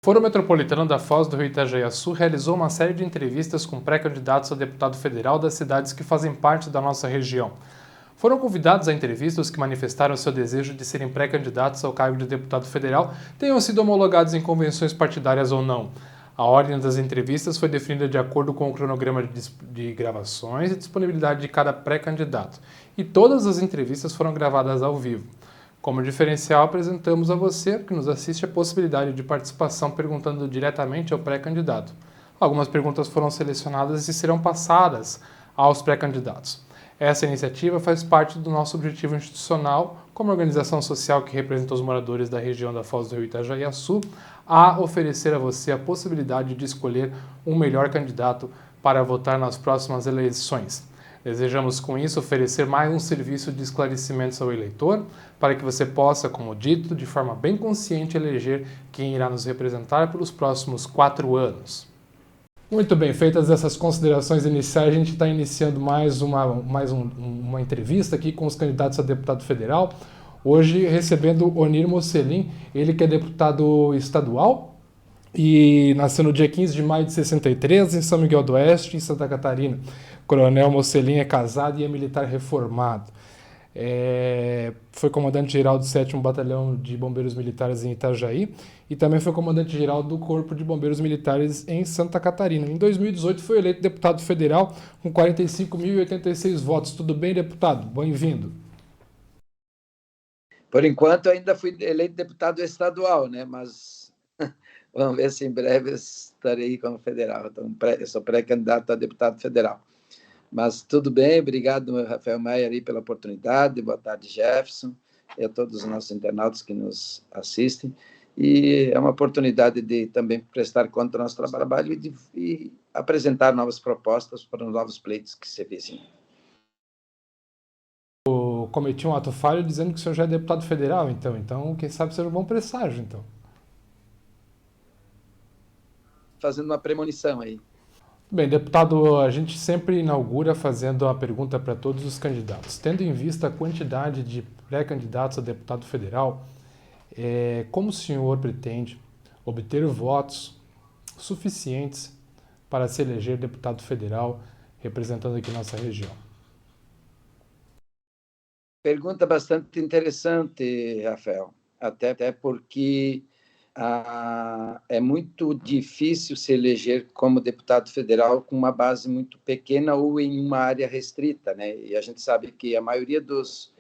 O Foro Metropolitano da Foz do Rio Itajaí-Açu realizou uma série de entrevistas com pré-candidatos a deputado federal das cidades que fazem parte da nossa região. Foram convidados a entrevista os que manifestaram seu desejo de serem pré-candidatos ao cargo de deputado federal, tenham sido homologados em convenções partidárias ou não. A ordem das entrevistas foi definida de acordo com o cronograma de gravações e disponibilidade de cada pré-candidato. E todas as entrevistas foram gravadas ao vivo. Como diferencial, apresentamos a você que nos assiste a possibilidade de participação perguntando diretamente ao pré-candidato. Algumas perguntas foram selecionadas e serão passadas aos pré-candidatos. Essa iniciativa faz parte do nosso objetivo institucional, como organização social que representa os moradores da região da Foz do Rio Itajaí-Açu, a oferecer a você a possibilidade de escolher um melhor candidato para votar nas próximas eleições. Desejamos, com isso, oferecer mais um serviço de esclarecimentos ao eleitor, para que você possa, como dito, de forma bem consciente, eleger quem irá nos representar pelos próximos 4 anos. Muito bem, feitas essas considerações iniciais, a gente está iniciando mais uma entrevista aqui com os candidatos a deputado federal. Hoje recebendo Onir Mocelin, ele que é deputado estadual e nasceu no dia 15 de maio de 63 em São Miguel do Oeste, em Santa Catarina. Coronel Mocelin é casado e é militar reformado. Foi comandante-geral do 7º Batalhão de Bombeiros Militares em Itajaí e também foi comandante-geral do Corpo de Bombeiros Militares em Santa Catarina. Em 2018 foi eleito deputado federal com 45.086 votos. Tudo bem, deputado? Bem-vindo. Por enquanto ainda fui eleito deputado estadual, né? Mas vamos ver se em breve estarei como federal. Então, eu sou pré-candidato a deputado federal. Mas tudo bem, obrigado, Rafael Maia, aí, pela oportunidade. Boa tarde, Jefferson, e a todos os nossos internautas que nos assistem. E é uma oportunidade de também prestar conta do nosso trabalho e apresentar novas propostas para os novos pleitos que se vissem. Eu cometi um ato falho dizendo que o senhor já é deputado federal, então quem sabe seja um bom presságio, então. Fazendo uma premonição aí. Bem, deputado, a gente sempre inaugura fazendo a pergunta para todos os candidatos. Tendo em vista a quantidade de pré-candidatos a deputado federal, como o senhor pretende obter votos suficientes para se eleger deputado federal representando aqui nossa região? Pergunta bastante interessante, Rafael, até porque é muito difícil se eleger como deputado federal com uma base muito pequena ou em uma área restrita, né? E a gente sabe que a maioria dos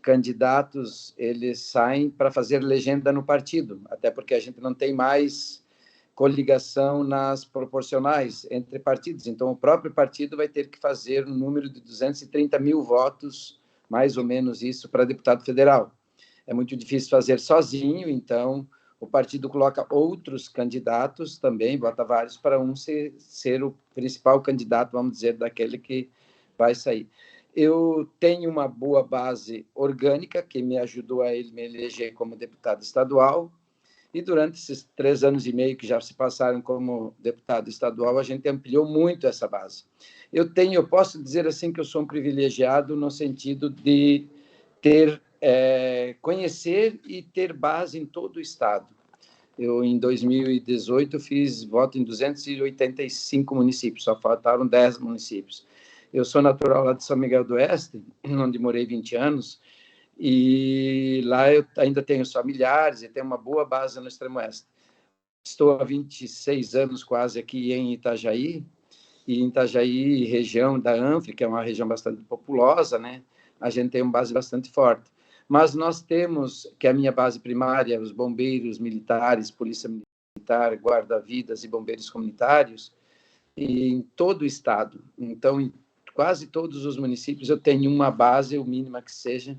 candidatos, eles saem para fazer legenda no partido, até porque a gente não tem mais coligação nas proporcionais entre partidos. Então, o próprio partido vai ter que fazer um número de 230 mil votos, mais ou menos isso, para deputado federal. É muito difícil fazer sozinho, então o partido coloca outros candidatos também, bota vários, para um ser o principal candidato, vamos dizer, daquele que vai sair. Eu tenho uma boa base orgânica, que me ajudou a me eleger como deputado estadual, e durante esses 3 anos e meio que já se passaram como deputado estadual, a gente ampliou muito essa base. Eu posso dizer assim que eu sou um privilegiado no sentido de conhecer e ter base em todo o Estado. Eu, em 2018, fiz voto em 285 municípios, só faltaram 10 municípios. Eu sou natural lá de São Miguel do Oeste, onde morei 20 anos, e lá eu ainda tenho os familiares e tenho uma boa base no Extremo Oeste. Estou há 26 anos quase aqui em Itajaí, e em Itajaí, região da Anfre, que é uma região bastante populosa, né? A gente tem uma base bastante forte. Mas nós temos, que é a minha base primária, os bombeiros militares, polícia militar, guarda-vidas e bombeiros comunitários, e em todo o estado. Então, em quase todos os municípios eu tenho uma base, o mínima que seja,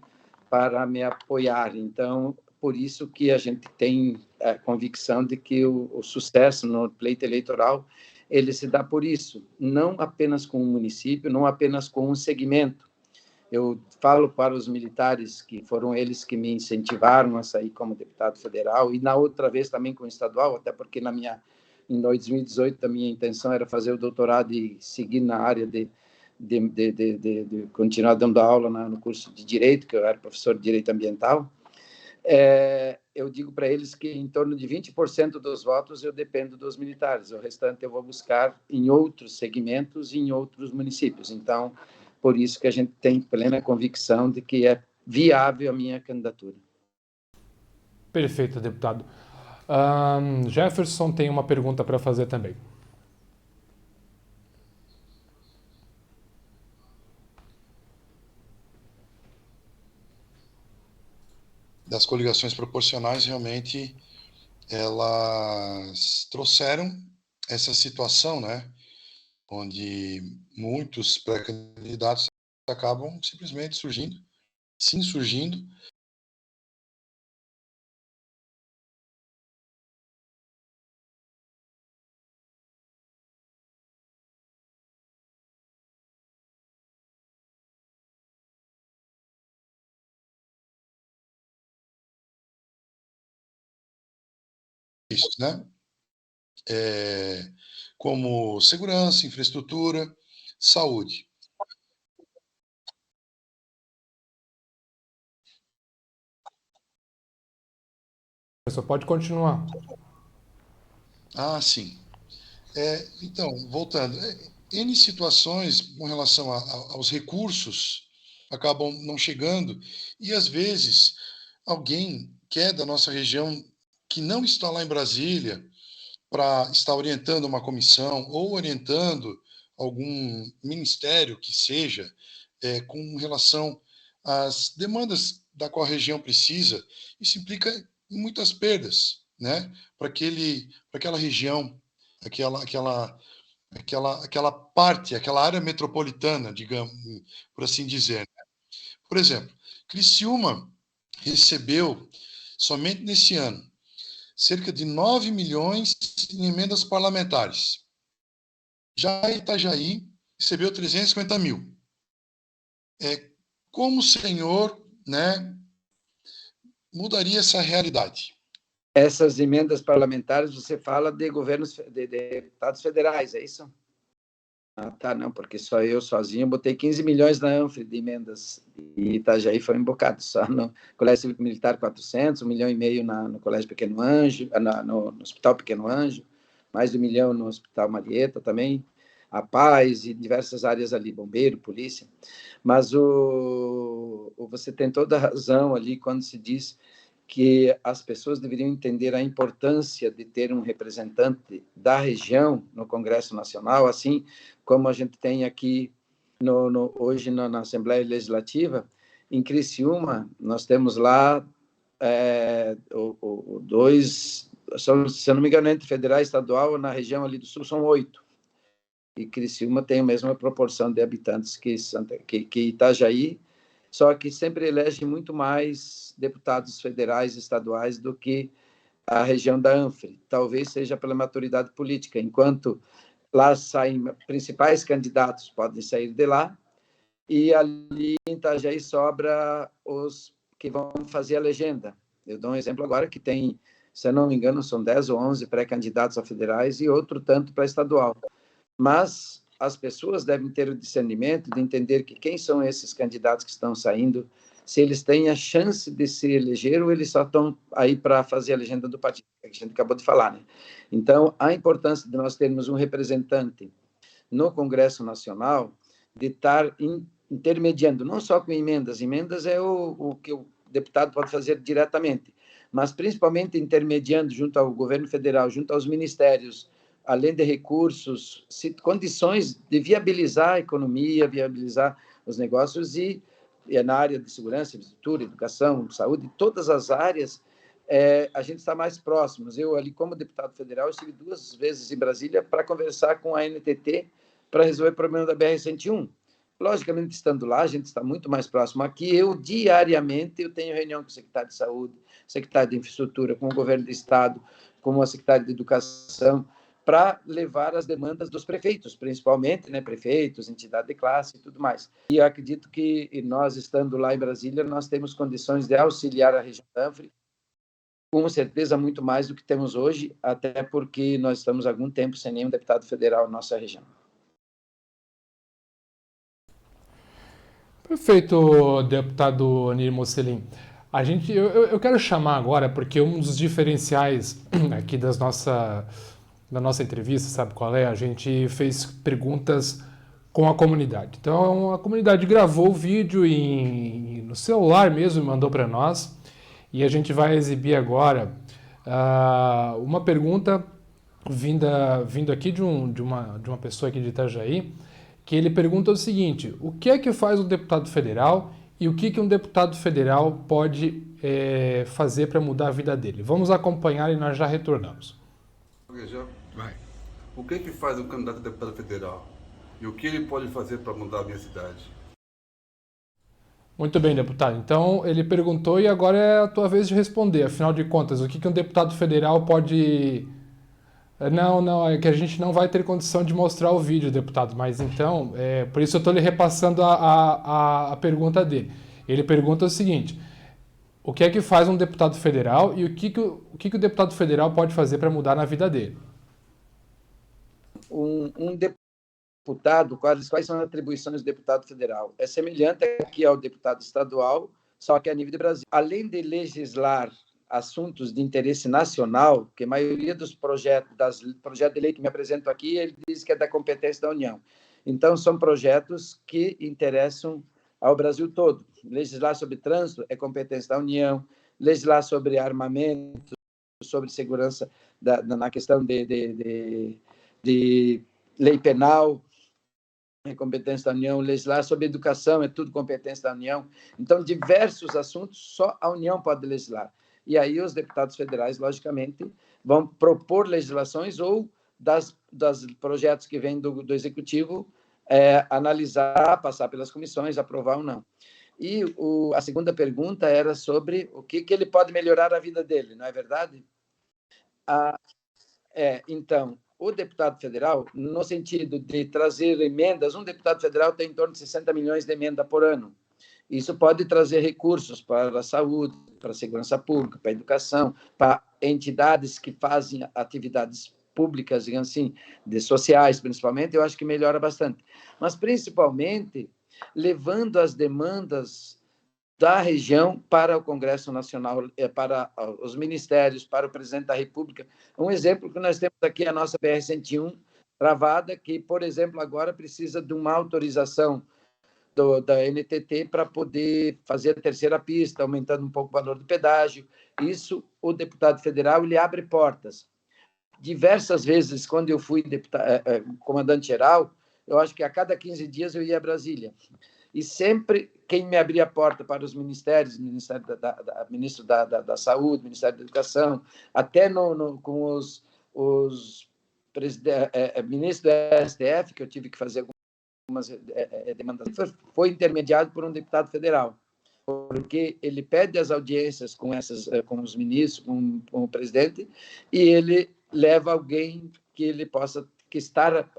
para me apoiar. Então, por isso que a gente tem a convicção de que o sucesso no pleito eleitoral ele se dá por isso, não apenas com um município, não apenas com um segmento. Eu falo para os militares que foram eles que me incentivaram a sair como deputado federal e na outra vez também como estadual, até porque em 2018 a minha intenção era fazer o doutorado e seguir na área de continuar dando aula no curso de Direito, que eu era professor de Direito Ambiental. eu digo para eles que em torno de 20% dos votos eu dependo dos militares, o restante eu vou buscar em outros segmentos e em outros municípios. Então, por isso que a gente tem plena convicção de que é viável a minha candidatura. Perfeito, deputado. Jefferson tem uma pergunta para fazer também. Das coligações proporcionais, realmente, elas trouxeram essa situação, né, onde muitos pré-candidatos acabam simplesmente surgindo, se insurgindo, isso, né? Como segurança, infraestrutura, saúde. Só pode continuar. Ah, sim. Então, voltando, N situações com relação aos recursos acabam não chegando e, às vezes, alguém que é da nossa região, que não está lá em Brasília, para estar orientando uma comissão ou orientando algum ministério que seja, com relação às demandas da qual a região precisa, isso implica em muitas perdas, né? Para aquela região, aquela parte, aquela área metropolitana, digamos, por assim dizer. Por exemplo, Criciúma recebeu, somente nesse ano, cerca de 9 milhões em emendas parlamentares. Já Itajaí recebeu 350 mil. Como o senhor, né, mudaria essa realidade? Essas emendas parlamentares, você fala de governos, de deputados federais, é isso? Ah, tá, não, porque só eu sozinho botei 15 milhões na Anfre de emendas e Itajaí foi um bocado, só no Colégio Cívico Militar 400, 1,5 milhão no Colégio Pequeno Anjo, no Hospital Pequeno Anjo, mais de 1 milhão no Hospital Marieta também, a Paz e diversas áreas ali, bombeiro, polícia. Mas você tem toda a razão ali quando se diz que as pessoas deveriam entender a importância de ter um representante da região no Congresso Nacional, assim como a gente tem aqui hoje na Assembleia Legislativa. Em Criciúma, nós temos lá dois, se eu não me engano, entre federal e estadual, na região ali do Sul, são 8. E Criciúma tem a mesma proporção de habitantes que Itajaí, só que sempre elege muito mais deputados federais e estaduais do que a região da Anfre. Talvez seja pela maturidade política, enquanto lá saem principais candidatos, podem sair de lá, e ali em Itajaí sobra os que vão fazer a legenda. Eu dou um exemplo agora que tem, se eu não me engano, são 10 ou 11 pré-candidatos a federais e outro tanto para estadual. Mas as pessoas devem ter o discernimento de entender que quem são esses candidatos que estão saindo, se eles têm a chance de se eleger ou eles só estão aí para fazer a legenda do partido, que a gente acabou de falar, né? Então, a importância de nós termos um representante no Congresso Nacional, de estar intermediando, não só com emendas é o que o deputado pode fazer diretamente, mas principalmente intermediando junto ao governo federal, junto aos ministérios, além de recursos, condições de viabilizar a economia, viabilizar os negócios e na área de segurança, infraestrutura, educação, saúde, todas as áreas, a gente está mais próximos. Eu, ali, como deputado federal, estive 2 vezes em Brasília para conversar com a NTT para resolver o problema da BR-101. Logicamente, estando lá, a gente está muito mais próximo. Aqui, diariamente, eu tenho reunião com o secretário de Saúde, secretário de Infraestrutura, com o governo do Estado, com a secretária de Educação, para levar as demandas dos prefeitos, principalmente, né, prefeitos, entidade de classe e tudo mais. E acredito que nós, estando lá em Brasília, nós temos condições de auxiliar a região da Anfre, com certeza muito mais do que temos hoje, até porque nós estamos há algum tempo sem nenhum deputado federal na nossa região. Perfeito, deputado Anir Mocelin. Eu quero chamar agora, porque um dos diferenciais aqui da nossa entrevista, sabe qual é? A gente fez perguntas com a comunidade. Então, a comunidade gravou o vídeo no celular mesmo e mandou para nós. E a gente vai exibir agora uma pergunta vindo aqui de uma pessoa aqui de Itajaí, que ele pergunta o seguinte: o que é que faz um deputado federal e o que um deputado federal pode fazer para mudar a vida dele? Vamos acompanhar e nós já retornamos. Vai. O que faz um candidato a deputado federal? E o que ele pode fazer para mudar a minha cidade? Muito bem, deputado. Então, ele perguntou e agora é a tua vez de responder. Afinal de contas, o que um deputado federal pode... Não, é que a gente não vai ter condição de mostrar o vídeo, deputado, mas então, por isso eu estou lhe repassando a pergunta dele. Ele pergunta o seguinte: o que é que faz um deputado federal e o que o deputado federal pode fazer para mudar na vida dele? Um deputado, quais são as atribuições do deputado federal? É semelhante aqui ao deputado estadual, só que a nível de Brasil. Além de legislar assuntos de interesse nacional, que a maioria dos projetos de lei que me apresento aqui, ele diz que é da competência da União. Então, são projetos que interessam ao Brasil todo. Legislar sobre trânsito é competência da União, legislar sobre armamento, sobre segurança na questão de lei penal, é competência da União, legislar sobre educação é tudo competência da União. Então, diversos assuntos só a União pode legislar. E aí os deputados federais, logicamente, vão propor legislações ou das projetos que vêm do Executivo, analisar, passar pelas comissões, aprovar ou não. E a segunda pergunta era sobre o que ele pode melhorar a vida dele, não é verdade? Então, o deputado federal, no sentido de trazer emendas, um deputado federal tem em torno de 60 milhões de emenda por ano. Isso pode trazer recursos para a saúde, para a segurança pública, para a educação, para entidades que fazem atividades públicas, digamos assim, de sociais, principalmente, eu acho que melhora bastante. Mas, principalmente, levando as demandas da região para o Congresso Nacional, para os ministérios, para o presidente da República. Um exemplo que nós temos aqui é a nossa BR-101 travada, que, por exemplo, agora precisa de uma autorização da NTT para poder fazer a terceira pista, aumentando um pouco o valor do pedágio. Isso, o deputado federal, ele abre portas. Diversas vezes, quando eu fui comandante-geral, eu acho que a cada 15 dias eu ia a Brasília. E sempre quem me abria a porta para os ministérios, ministro da Saúde, Ministério da Educação, até com os ministros do STF, que eu tive que fazer algumas demandas, foi intermediado por um deputado federal, porque ele pede as audiências com os ministros, com o presidente, e ele leva alguém que ele possa estar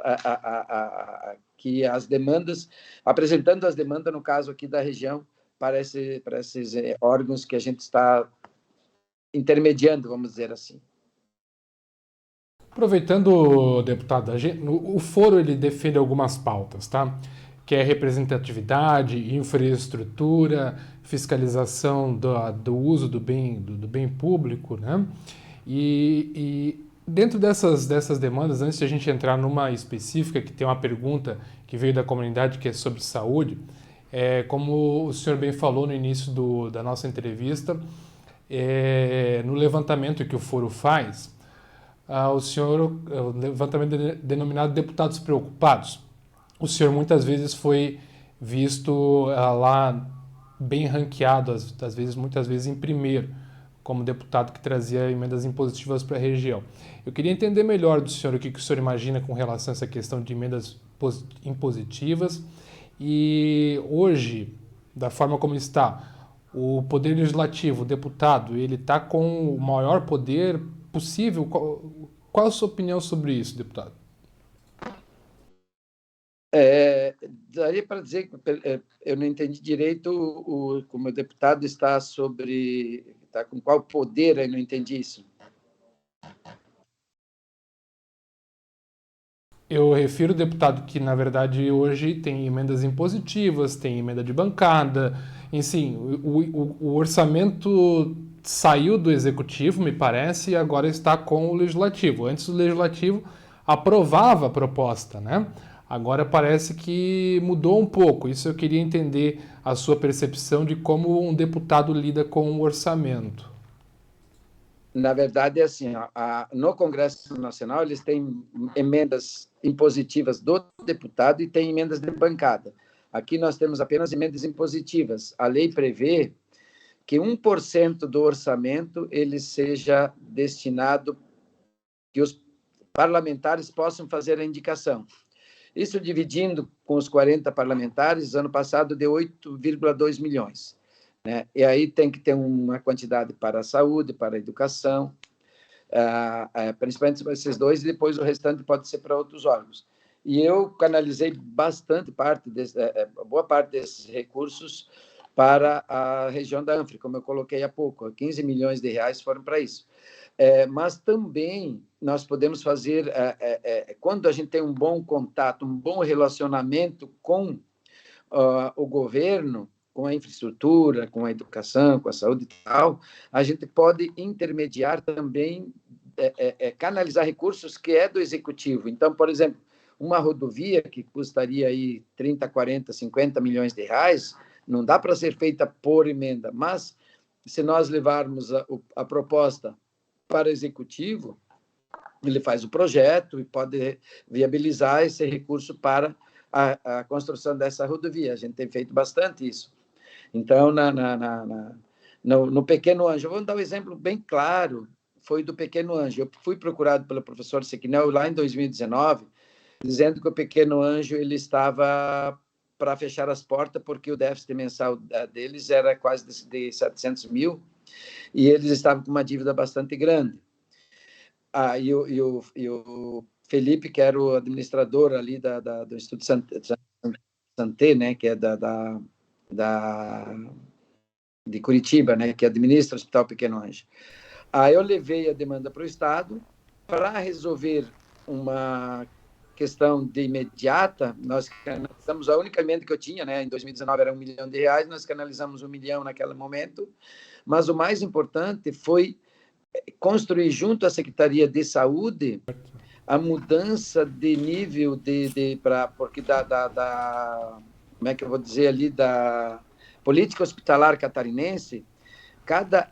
que as demandas, apresentando as demandas, no caso aqui da região, para esses órgãos que a gente está intermediando, vamos dizer assim. Aproveitando, deputado, o foro ele defende algumas pautas, tá? Que é representatividade, infraestrutura, fiscalização do uso do bem público, né? E dentro dessas demandas, antes de a gente entrar numa específica, que tem uma pergunta que veio da comunidade que é sobre saúde, como o senhor bem falou no início da nossa entrevista, no levantamento que o foro faz, o levantamento denominado deputados preocupados, o senhor muitas vezes foi visto lá bem ranqueado, muitas vezes em primeiro, como deputado que trazia emendas impositivas para a região. Eu queria entender melhor do senhor o que o senhor imagina com relação a essa questão de emendas impositivas e hoje, da forma como está, o Poder Legislativo, o deputado, ele está com o maior poder possível. Qual a sua opinião sobre isso, deputado? Daria para dizer que eu não entendi direito como o deputado está com qual poder, eu não entendi isso. Eu refiro, deputado, que na verdade hoje tem emendas impositivas, tem emenda de bancada E sim, o orçamento saiu do executivo, me parece, e agora está com o legislativo. Antes o legislativo aprovava a proposta, né? Agora parece que mudou um pouco. Isso eu queria entender a sua percepção de como um deputado lida com o orçamento. Na verdade, é assim, no Congresso Nacional eles têm emendas impositivas do deputado e têm emendas de bancada. Aqui nós temos apenas emendas impositivas. A lei prevê que 1% do orçamento ele seja destinado, que os parlamentares possam fazer a indicação. Isso dividindo com os 40 parlamentares, ano passado deu 8,2 milhões. Né? E aí tem que ter uma quantidade para a saúde, para a educação, principalmente esses dois, e depois o restante pode ser para outros órgãos. E eu canalizei boa parte desses recursos para a região da Anfra, como eu coloquei há pouco, 15 milhões de reais foram para isso. Mas também nós podemos fazer, quando a gente tem um bom contato, um bom relacionamento com o governo, com a infraestrutura, com a educação, com a saúde e tal, a gente pode intermediar também, canalizar recursos que é do executivo. Então, por exemplo, uma rodovia que custaria aí 30, 40, 50 milhões de reais, não dá para ser feita por emenda, mas se nós levarmos a proposta para o executivo, ele faz o projeto e pode viabilizar esse recurso para a construção dessa rodovia. A gente tem feito bastante isso. Então, no Pequeno Anjo, vamos dar um exemplo bem claro, foi do Pequeno Anjo. Eu fui procurado pelo professor Sequinel lá em 2019, dizendo que o Pequeno Anjo ele estava para fechar as portas, porque o déficit mensal deles era quase de 700 mil, e eles estavam com uma dívida bastante grande. E o Felipe, que era o administrador ali do Instituto Santé, né, que é de Curitiba, né, que administra o Hospital Pequeno Anjo. Aí eu levei a demanda para o Estado para resolver uma questão de imediata. Nós canalizamos a única emenda que eu tinha, né, em 2019 era R$1 milhão, nós canalizamos R$1 milhão naquele momento, mas o mais importante foi construir junto à Secretaria de Saúde a mudança de nível porque como é que eu vou dizer ali, da política hospitalar catarinense, cada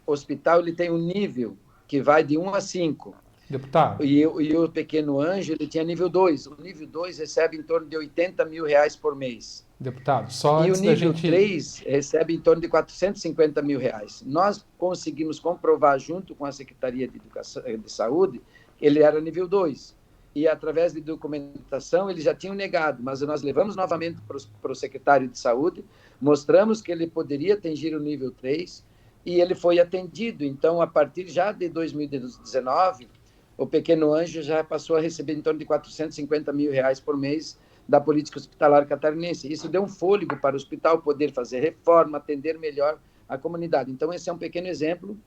hospital ele tem um nível que vai de 1 a 5. Deputado. E o Pequeno Anjo ele tinha nível 2. O nível 2 recebe em torno de R$80 mil por mês. Deputado, só e antes o nível da gente... 3 recebe em torno de R$450 mil. Nós conseguimos comprovar, junto com a Secretaria de Saúde, que ele era nível 2. E, através de documentação, eles já tinham negado, mas nós levamos novamente para o secretário de Saúde, mostramos que ele poderia atingir o nível 3 e ele foi atendido. Então, a partir já de 2019, o Pequeno Anjo já passou a receber em torno de R$450 mil por mês da política hospitalar catarinense. Isso deu um fôlego para o hospital poder fazer reforma, atender melhor a comunidade. Então, esse é um pequeno exemplo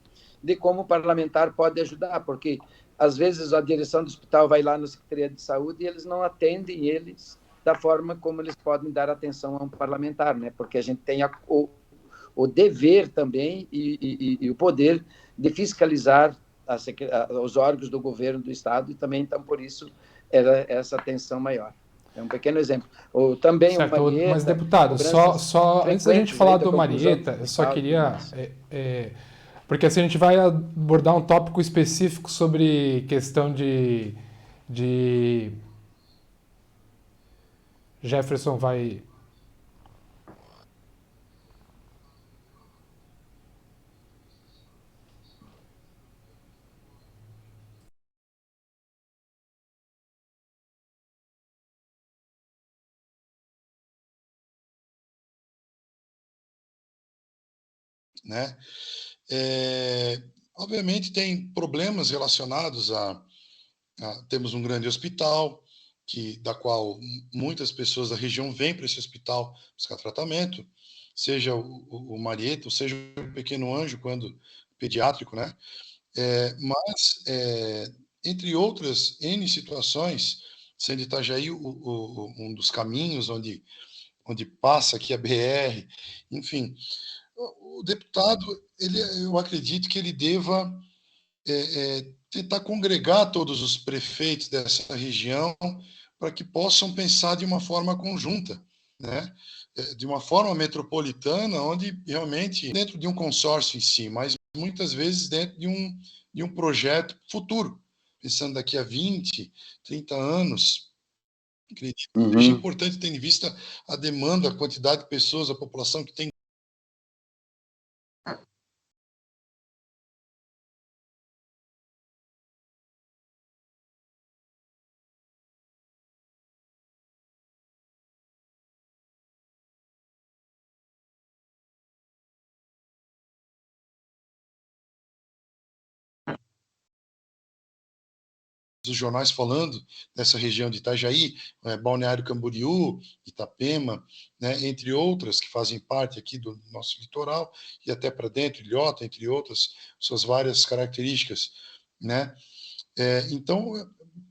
de como o parlamentar pode ajudar, porque, às vezes, a direção do hospital vai lá na Secretaria de Saúde e eles não atendem eles da forma como eles podem dar atenção a um parlamentar, né? Porque a gente tem o dever também e o poder de fiscalizar os órgãos do governo do Estado e também, então, por isso, era essa atenção maior. É um pequeno exemplo. Ou também certo, o Marieta... Mas, deputado, só antes da gente falar do Marieta, eu só queria... porque assim a gente vai abordar um tópico específico sobre questão de Jefferson vai... Né? Obviamente tem problemas relacionados temos um grande hospital da qual muitas pessoas da região vêm para esse hospital buscar tratamento, seja o Marieta, seja o Pequeno Anjo, quando pediátrico, né? Mas entre outras N situações, sendo Itajaí um dos caminhos onde onde passa aqui a BR, enfim. O deputado, eu acredito que ele deva tentar congregar todos os prefeitos dessa região para que possam pensar de uma forma conjunta, né? De uma forma metropolitana, onde realmente, dentro de um consórcio em si, mas muitas vezes dentro de um projeto futuro, pensando daqui a 20, 30 anos. Acredito que seja importante, tendo em vista a demanda, a quantidade de pessoas, a população que tem. Os jornais falando dessa região de Itajaí, Balneário Camboriú, Itapema, né, entre outras que fazem parte aqui do nosso litoral, e até para dentro, Ilhota, entre outras, suas várias características, né? Então,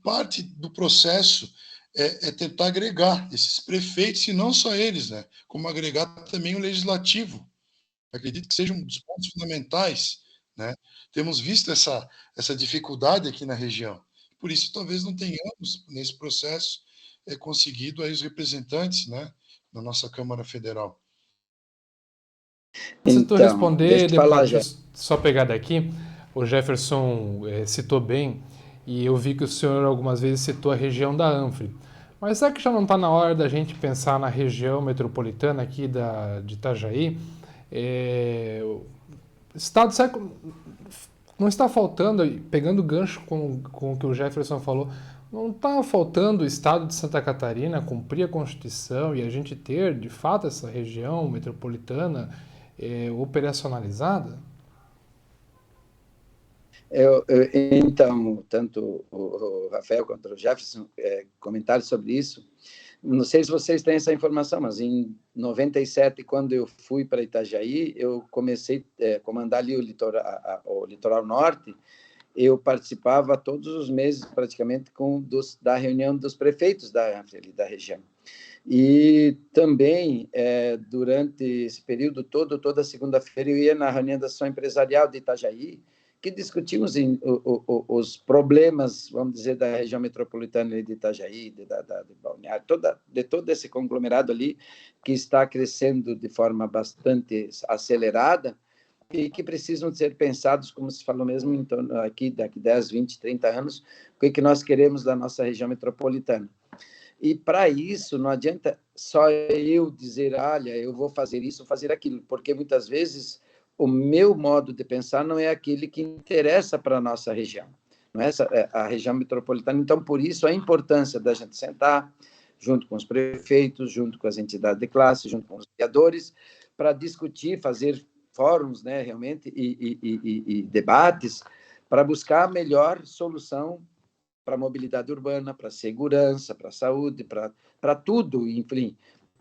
parte do processo é tentar agregar esses prefeitos, e não só eles, né, como agregar também o legislativo. Acredito que seja um dos pontos fundamentais, né? Temos visto essa dificuldade aqui na região. Por isso, talvez não tenhamos, nesse processo, conseguido aí os representantes, né, na nossa Câmara Federal. Antes de tu Então, deixa responder, eu te falar, deputado, já. deixa eu só pegar daqui. O Jefferson citou bem, e eu vi que o senhor algumas vezes citou a região da Anfre. Mas será que já não está na hora da gente pensar na região metropolitana aqui de Itajaí? O Estado, não está faltando, pegando o gancho com o que o Jefferson falou, não está faltando o Estado de Santa Catarina cumprir a Constituição e a gente ter, de fato, essa região metropolitana operacionalizada? Então, tanto o Rafael quanto o Jefferson comentaram sobre isso. Não sei se vocês têm essa informação, mas em 97, quando eu fui para Itajaí, eu comecei a comandar ali o litoral norte. Eu participava todos os meses, praticamente, da reunião dos prefeitos da região. E também, durante esse período todo, toda segunda-feira, eu ia na reunião da Associação Empresarial de Itajaí, que discutimos os problemas, vamos dizer, da região metropolitana de Itajaí, de Balneário, de todo esse conglomerado ali, que está crescendo de forma bastante acelerada e que precisam ser pensados, como se falou mesmo, em torno aqui, daqui 10, 20, 30 anos, o que nós queremos da nossa região metropolitana. E para isso não adianta só eu dizer, olha, eu vou fazer isso, fazer aquilo, porque muitas vezes o meu modo de pensar não é aquele que interessa para a nossa região, não é a região metropolitana. Então, por isso, a importância da gente sentar junto com os prefeitos, junto com as entidades de classe, junto com os vereadores, para discutir, fazer fóruns, né, realmente, e debates, para buscar a melhor solução para a mobilidade urbana, para a segurança, para a saúde, para tudo, enfim,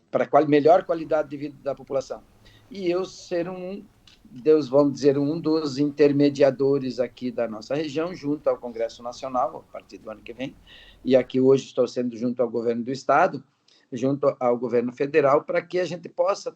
para a melhor qualidade de vida da população. E eu ser vamos dizer, um dos intermediadores aqui da nossa região, junto ao Congresso Nacional, a partir do ano que vem, e aqui hoje estou sendo junto ao governo do Estado, junto ao governo federal, para que a gente possa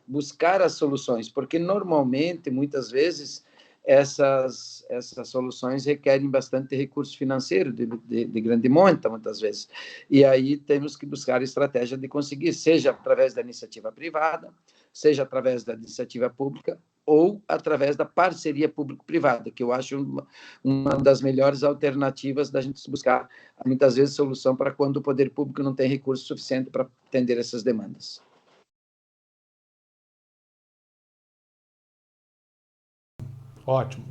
buscar as soluções, porque normalmente, muitas vezes, essas soluções requerem bastante recurso financeiro de grande monta, muitas vezes. E aí temos que buscar estratégia de conseguir, seja através da iniciativa privada, seja através da iniciativa pública ou através da parceria público-privada, que eu acho uma das melhores alternativas da gente buscar, muitas vezes, solução para quando o poder público não tem recurso suficiente para atender essas demandas. Ótimo.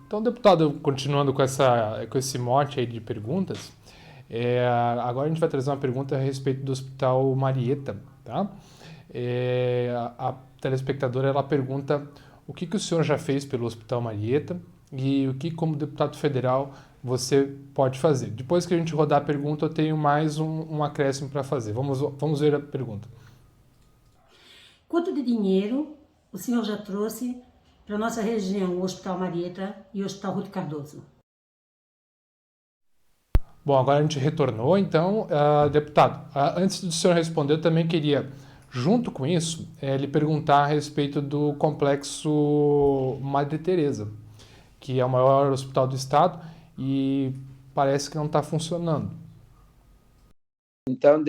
Então, deputado, continuando com esse mote aí de perguntas, agora a gente vai trazer uma pergunta a respeito do Hospital Marieta, tá? A telespectadora, ela pergunta o que o senhor já fez pelo Hospital Marieta e o que, como deputado federal, você pode fazer. Depois que a gente rodar a pergunta, eu tenho mais um acréscimo para fazer. Vamos ver a pergunta. Quanto de dinheiro o senhor já trouxe para a nossa região, o Hospital Marieta e o Hospital Ruth Cardoso? Bom, agora a gente retornou, então, deputado, antes do senhor responder, eu também queria Junto com isso, lhe perguntar a respeito do complexo Madre Teresa, que é o maior hospital do estado e parece que não está funcionando. Então,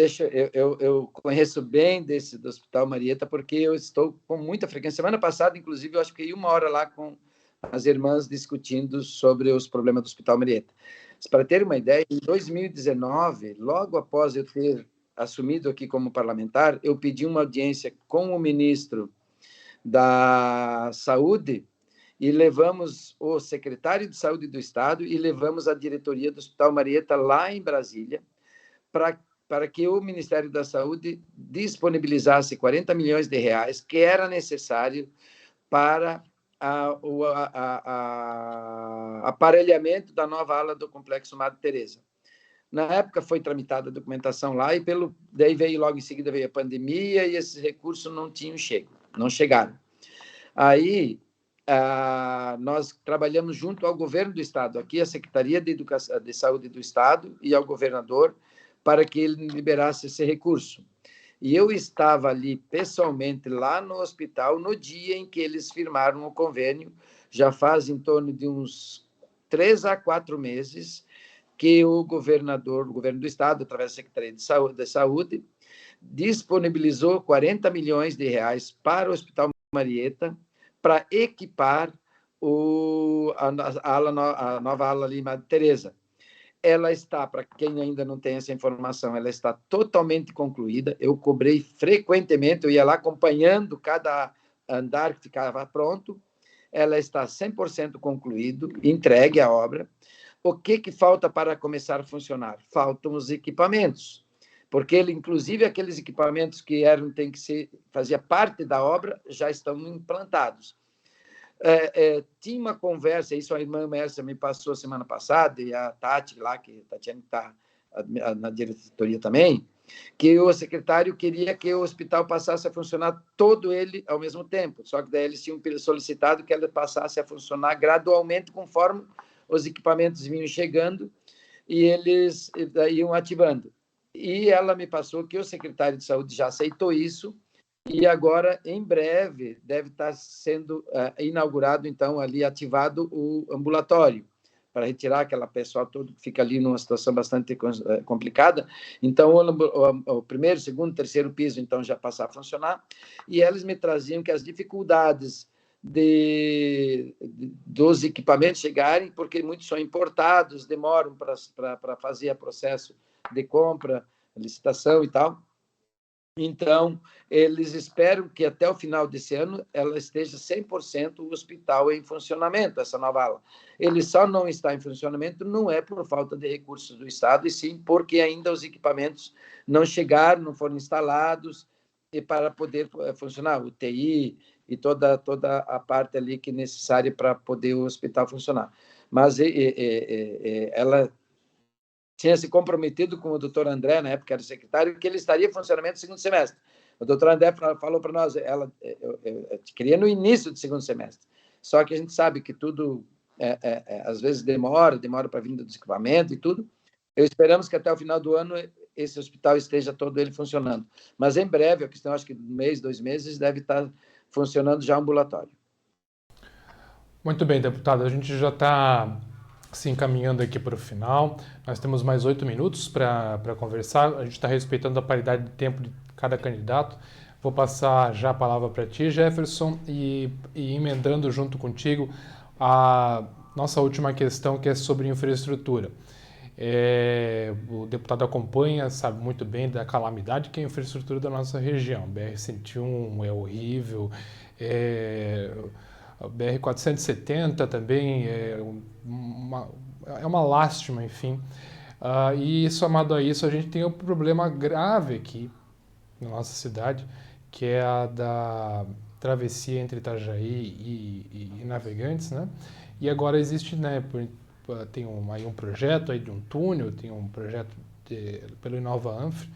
eu conheço bem do Hospital Marieta, porque eu estou com muita frequência. Semana passada, inclusive, eu acho que fiquei 1 hora lá com as irmãs discutindo sobre os problemas do Hospital Marieta. Para ter uma ideia, em 2019, logo após eu ter assumido aqui como parlamentar, eu pedi uma audiência com o ministro da Saúde e levamos o secretário de Saúde do Estado e levamos a diretoria do Hospital Marieta lá em Brasília para que o Ministério da Saúde disponibilizasse 40 milhões de reais, que era necessário para o aparelhamento da nova ala do Complexo Madre Teresa. Na época foi tramitada a documentação lá e daí veio logo em seguida veio a pandemia e esses recursos não chegaram. Aí nós trabalhamos junto ao governo do estado, aqui a Secretaria de Saúde do Estado e ao governador para que ele liberasse esse recurso. E eu estava ali pessoalmente lá no hospital no dia em que eles firmaram o convênio, já faz em torno de uns 3 a 4 meses que o governo do estado, através da Secretaria de Saúde, disponibilizou 40 milhões de reais para o Hospital Marieta para equipar a nova ala ali, Madre Teresa. Ela está, para quem ainda não tem essa informação, ela está totalmente concluída. Eu cobrei frequentemente, eu ia lá acompanhando cada andar que ficava pronto. Ela está 100% concluído, entregue a obra. O que falta para começar a funcionar? Faltam os equipamentos, porque inclusive aqueles equipamentos que fazia parte da obra já estão implantados. Tinha uma conversa, isso a irmã Mércia me passou semana passada, e a Tati lá, que a Tatiana está na diretoria também, que o secretário queria que o hospital passasse a funcionar todo ele ao mesmo tempo, só que daí eles tinham solicitado que ele passasse a funcionar gradualmente conforme os equipamentos vinham chegando e eles iam ativando. E ela me passou que o secretário de Saúde já aceitou isso, e agora, em breve, deve estar sendo inaugurado, então, ali ativado o ambulatório, para retirar aquela pessoa toda que fica ali numa situação bastante complicada. Então, o primeiro, segundo, terceiro piso, então, já passar a funcionar. E eles me traziam que as dificuldades dos equipamentos chegarem, porque muitos são importados, demoram para fazer o processo de compra, licitação e tal. Então, eles esperam que até o final desse ano ela esteja 100% o hospital em funcionamento, essa nova ala. Ele só não está em funcionamento, não é por falta de recursos do Estado, e sim porque ainda os equipamentos não chegaram, não foram instalados, e para poder funcionar, o TI e toda a parte ali que é necessária para poder o hospital funcionar. Mas ela tinha se comprometido com o doutor André, na época era secretário, que ele estaria em funcionamento no segundo semestre. O doutor André falou para nós, eu queria no início do segundo semestre, só que a gente sabe que tudo, às vezes, demora para a vinda dos equipamentos e tudo. Esperamos que até o final do ano esse hospital esteja todo ele funcionando. Mas em breve, a questão, acho que 1 mês, 2 meses, deve estar funcionando já o ambulatório. Muito bem, deputado, a gente já está se encaminhando aqui para o final. Nós temos mais 8 minutos para conversar. A gente está respeitando a paridade de tempo de cada candidato. Vou passar já a palavra para ti, Jefferson, e emendando junto contigo a nossa última questão, que é sobre infraestrutura. O deputado acompanha, sabe muito bem da calamidade que é a infraestrutura da nossa região. BR-101 é horrível, a BR-470 também é uma lástima, enfim. E somado a isso, a gente tem um problema grave aqui na nossa cidade, que é a da travessia entre Itajaí e Navegantes, né? E agora existe, né, tem aí um projeto aí de um túnel, tem um projeto pelo Inova Anfre.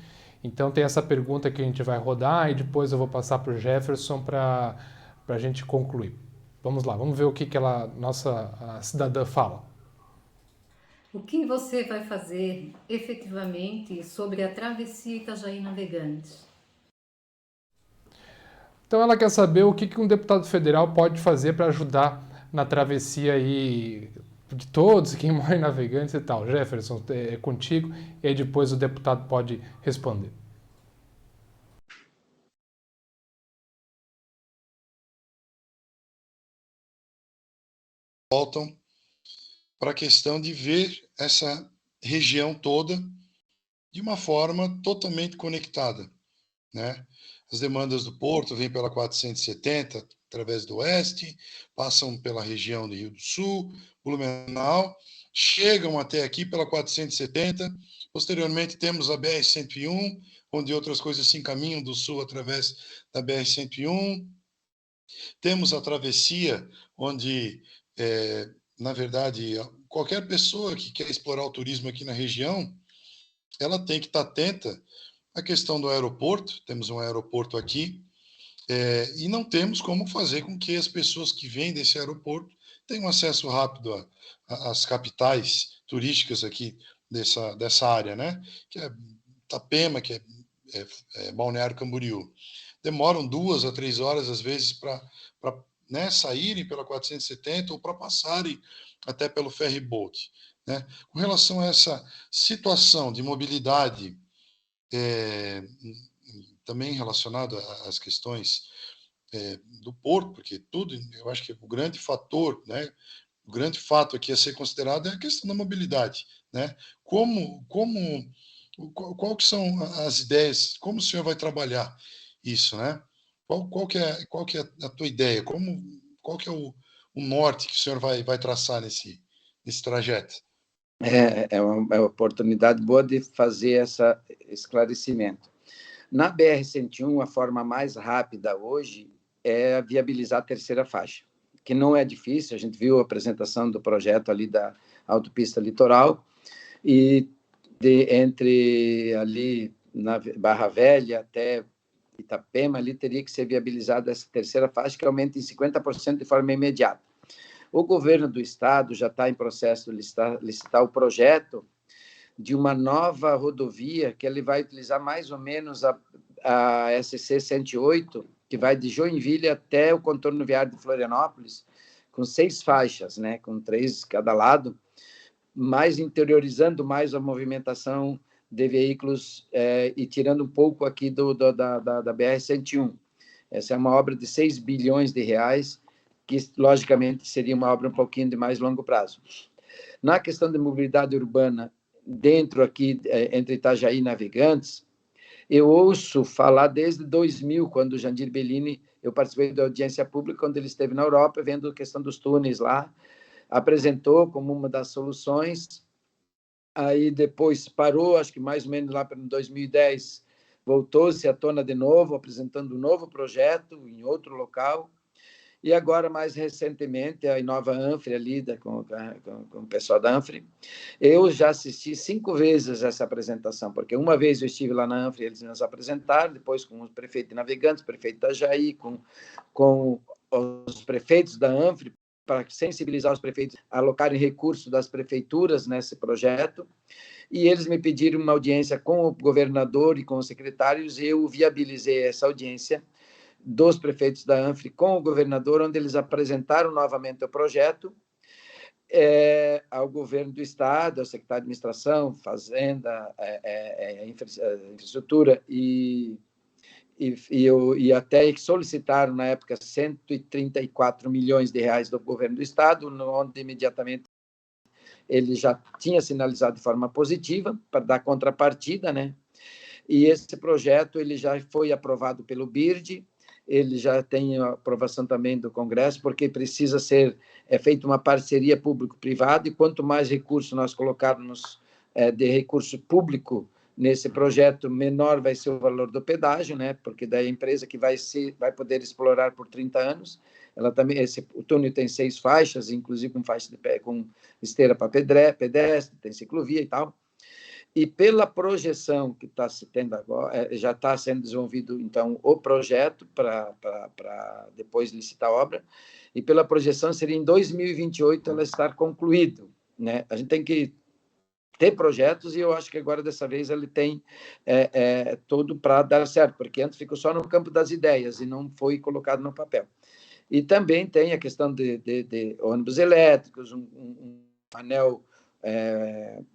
Então tem essa pergunta que a gente vai rodar e depois eu vou passar para o Jefferson para a gente concluir. Vamos lá, vamos ver o que nossa cidadã fala. O que você vai fazer efetivamente sobre a travessia Itajaí Navegantes? Então ela quer saber o que um deputado federal pode fazer para ajudar na travessia aí de todos, quem mora em Navegantes e tal. Jefferson, é contigo, e aí depois o deputado pode responder. Voltam para a questão de ver essa região toda de uma forma totalmente conectada, né? As demandas do Porto vêm pela 470, através do oeste, passam pela região do Rio do Sul, Blumenau, chegam até aqui pela 470, posteriormente temos a BR-101, onde outras coisas se encaminham do sul através da BR-101, temos a travessia, onde, na verdade, qualquer pessoa que quer explorar o turismo aqui na região, ela tem que estar atenta à questão do aeroporto. Temos um aeroporto aqui, e não temos como fazer com que as pessoas que vêm desse aeroporto tenham acesso rápido às capitais turísticas aqui dessa área, né? Que é Itapema, que é Balneário Camboriú. Demoram 2 a 3 horas, às vezes, para né, saírem pela 470 ou para passarem até pelo ferry boat, né? Com relação a essa situação de mobilidade, também relacionado às questões do porto, porque tudo, eu acho que o grande fator, né, o grande fato aqui a ser considerado é a questão da mobilidade, né? Qual que são as ideias, como o senhor vai trabalhar isso, né? Qual que é a tua ideia? Qual que é o norte que o senhor vai traçar nesse trajeto? É uma oportunidade boa de fazer esse esclarecimento. Na BR-101, a forma mais rápida hoje é viabilizar a terceira faixa, que não é difícil. A gente viu a apresentação do projeto ali da autopista litoral, e entre ali na Barra Velha até Itapema, ali teria que ser viabilizada essa terceira faixa, que aumenta em 50% de forma imediata. O governo do estado já está em processo de licitar o projeto de uma nova rodovia que ele vai utilizar mais ou menos a SC 108, que vai de Joinville até o contorno viário de Florianópolis, com 6 faixas, né, com 3 cada lado, mais interiorizando mais a movimentação de veículos e tirando um pouco aqui da BR-101. Essa é uma obra de 6 bilhões de reais, que, logicamente, seria uma obra um pouquinho de mais longo prazo. Na questão de mobilidade urbana, dentro aqui, entre Itajaí e Navegantes, eu ouço falar desde 2000, quando o Jandir Bellini, eu participei da audiência pública, quando ele esteve na Europa, vendo a questão dos túneis lá, apresentou como uma das soluções, aí depois parou, acho que mais ou menos lá para 2010, voltou-se à tona de novo, apresentando um novo projeto em outro local. E agora, mais recentemente, a Inova Anfre, ali com o pessoal da Anfre, eu já assisti 5 vezes essa apresentação, porque uma vez eu estive lá na Anfre, eles nos apresentaram, depois com o prefeito de Navegantes, prefeito da Itajaí, com os prefeitos da Anfre, para sensibilizar os prefeitos a alocarem recursos das prefeituras nesse projeto, e eles me pediram uma audiência com o governador e com os secretários, e eu viabilizei essa audiência dos prefeitos da Anfre com o governador, onde eles apresentaram novamente o projeto ao governo do estado, ao secretário de administração, fazenda, infraestrutura e até solicitaram na época 134 milhões de reais do governo do estado, onde imediatamente ele já tinha sinalizado de forma positiva para dar contrapartida, né? E esse projeto ele já foi aprovado pelo BIRD, ele já tem a aprovação também do Congresso, porque precisa ser feita uma parceria público-privada, e quanto mais recursos nós colocarmos de recurso público nesse projeto, menor vai ser o valor do pedágio, né? Porque daí a empresa que vai poder explorar por 30 anos, ela também, o túnel tem 6 faixas, inclusive com faixa de pé, com esteira para pedestre, tem ciclovia e tal. E pela projeção que está se tendo agora, já está sendo desenvolvido, então, o projeto para depois licitar a obra, e pela projeção seria em 2028 ela estar concluído, né? A gente tem que ter projetos, e eu acho que agora, dessa vez, ele tem tudo para dar certo, porque antes ficou só no campo das ideias e não foi colocado no papel. E também tem a questão de ônibus elétricos, um anel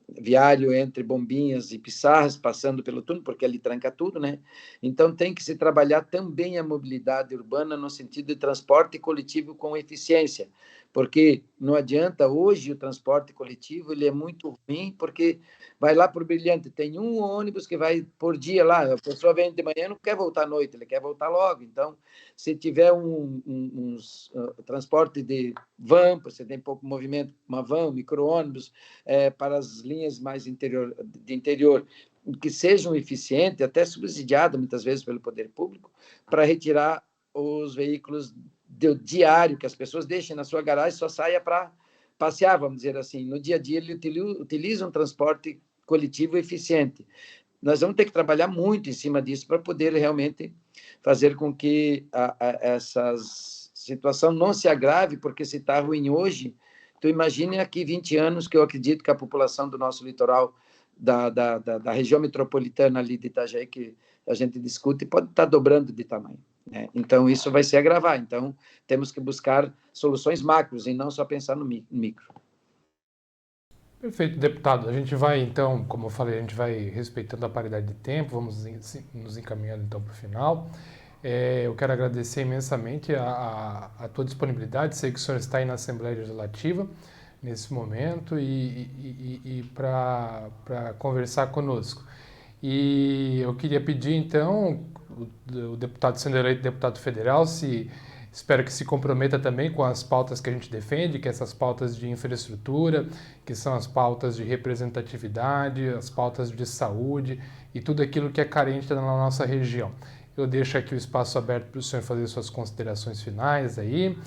viário entre Bombinhas e Pissarras, passando pelo túnel, porque ele tranca tudo, né? Então, tem que se trabalhar também a mobilidade urbana no sentido de transporte coletivo com eficiência, porque não adianta, hoje, o transporte coletivo ele é muito ruim, porque vai lá para o Brilhante, tem um ônibus que vai por dia lá, a pessoa vem de manhã, não quer voltar à noite, ele quer voltar logo. Então, se tiver transporte de van, você tem pouco movimento, uma van, micro-ônibus, para as linhas mais de interior, que sejam eficientes, até subsidiadas muitas vezes pelo poder público, para retirar os veículos do diário, que as pessoas deixem na sua garagem, só saia para passear, vamos dizer assim. No dia a dia, ele utiliza um transporte coletivo eficiente. Nós vamos ter que trabalhar muito em cima disso para poder realmente fazer com que essa situação não se agrave, porque se está ruim hoje, tu imagine aqui 20 anos, que eu acredito que a população do nosso litoral, da região metropolitana ali de Itajaí, que a gente discute, pode estar dobrando de tamanho, né? Então, isso vai se agravar. Então, temos que buscar soluções macros e não só pensar no micro. Perfeito, deputado. A gente vai, então, como eu falei, a gente vai respeitando a paridade de tempo, vamos nos encaminhando, então, para o final. Eu quero agradecer imensamente a tua disponibilidade, sei que o senhor está aí na Assembleia Legislativa nesse momento e para conversar conosco. E eu queria pedir, então, o deputado sendo eleito deputado federal, espero que se comprometa também com as pautas que a gente defende, que essas pautas de infraestrutura, que são as pautas de representatividade, as pautas de saúde e tudo aquilo que é carente na nossa região. Eu deixo aqui o espaço aberto para o senhor fazer suas considerações finais aí,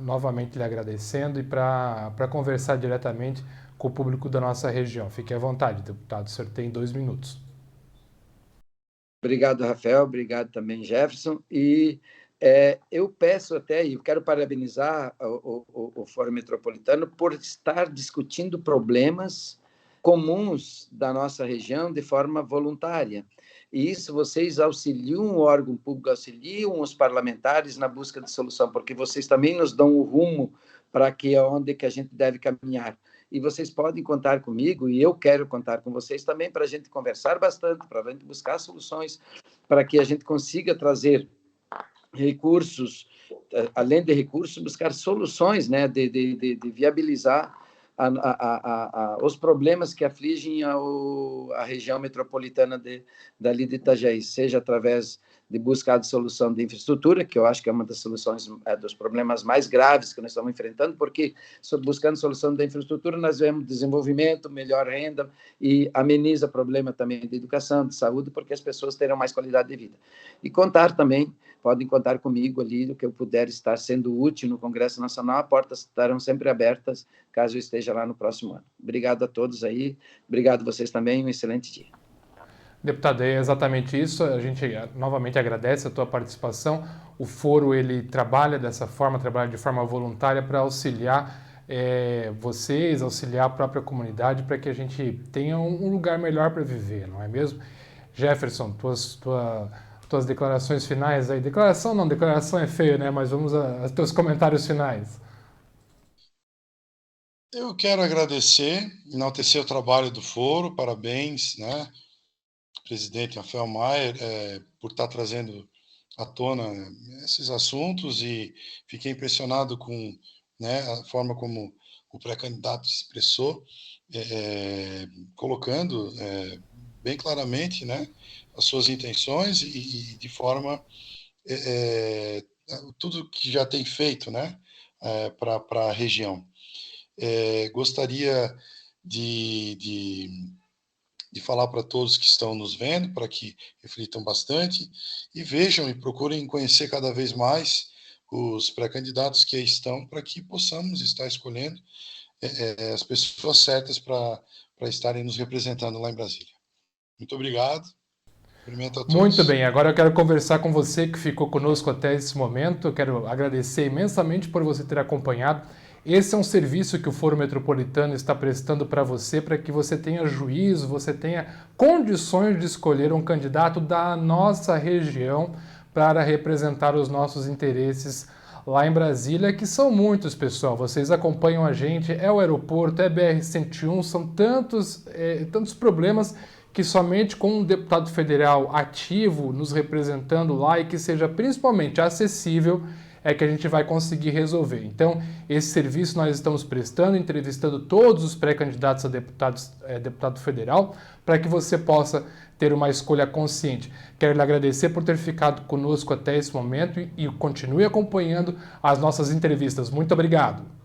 novamente lhe agradecendo e para conversar diretamente com o público da nossa região. Fique à vontade, deputado, o senhor tem 2 minutos. Obrigado, Rafael, obrigado também, Jefferson, e eu peço até, e eu quero parabenizar o Fórum Metropolitano por estar discutindo problemas comuns da nossa região de forma voluntária. E isso vocês auxiliam o órgão público, auxiliam os parlamentares na busca de solução, porque vocês também nos dão o rumo para onde que a gente deve caminhar. E vocês podem contar comigo, e eu quero contar com vocês também, para a gente conversar bastante, para a gente buscar soluções, para que a gente consiga trazer recursos, além de recursos, buscar soluções, né, de viabilizar os problemas que afligem a região metropolitana dali de Itajaí, seja através de buscar de solução de infraestrutura, que eu acho que é uma das soluções, dos problemas mais graves que nós estamos enfrentando, porque buscando solução da infraestrutura, nós vemos desenvolvimento, melhor renda e ameniza problema também de educação, de saúde, porque as pessoas terão mais qualidade de vida. E contar também, podem contar comigo ali, do que eu puder estar sendo útil no Congresso Nacional, as portas estarão sempre abertas, caso eu esteja lá no próximo ano. Obrigado a todos aí, obrigado a vocês também, um excelente dia. Deputado, é exatamente isso, a gente novamente agradece a tua participação. O foro, ele trabalha dessa forma, trabalha de forma voluntária para auxiliar vocês, auxiliar a própria comunidade, para que a gente tenha um lugar melhor para viver, não é mesmo? Jefferson, tuas declarações finais aí. Declaração é feio, né? Mas vamos aos teus comentários finais. Eu quero agradecer, enaltecer o trabalho do foro, parabéns, né? Presidente Rafael Maier, por estar trazendo à tona esses assuntos, e fiquei impressionado com, né, a forma como o pré-candidato se expressou, colocando bem claramente, né, as suas intenções e de forma tudo que já tem feito, né, para a região. Gostaria de falar para todos que estão nos vendo, para que reflitam bastante e vejam e procurem conhecer cada vez mais os pré-candidatos que aí estão, para que possamos estar escolhendo as pessoas certas para estarem nos representando lá em Brasília. Muito obrigado. Cumprimento a todos. Muito bem, agora eu quero conversar com você que ficou conosco até esse momento. Eu quero agradecer imensamente por você ter acompanhado Esse é um serviço que o Foro Metropolitano está prestando para que você tenha juízo, você tenha condições de escolher um candidato da nossa região para representar os nossos interesses lá em Brasília, que são muitos, pessoal. Vocês acompanham a gente, é o aeroporto, é BR-101, são tantos problemas que somente com um deputado federal ativo nos representando lá e que seja principalmente acessível é que a gente vai conseguir resolver. Então, esse serviço nós estamos prestando, entrevistando todos os pré-candidatos a deputado federal, para que você possa ter uma escolha consciente. Quero lhe agradecer por ter ficado conosco até esse momento e continue acompanhando as nossas entrevistas. Muito obrigado!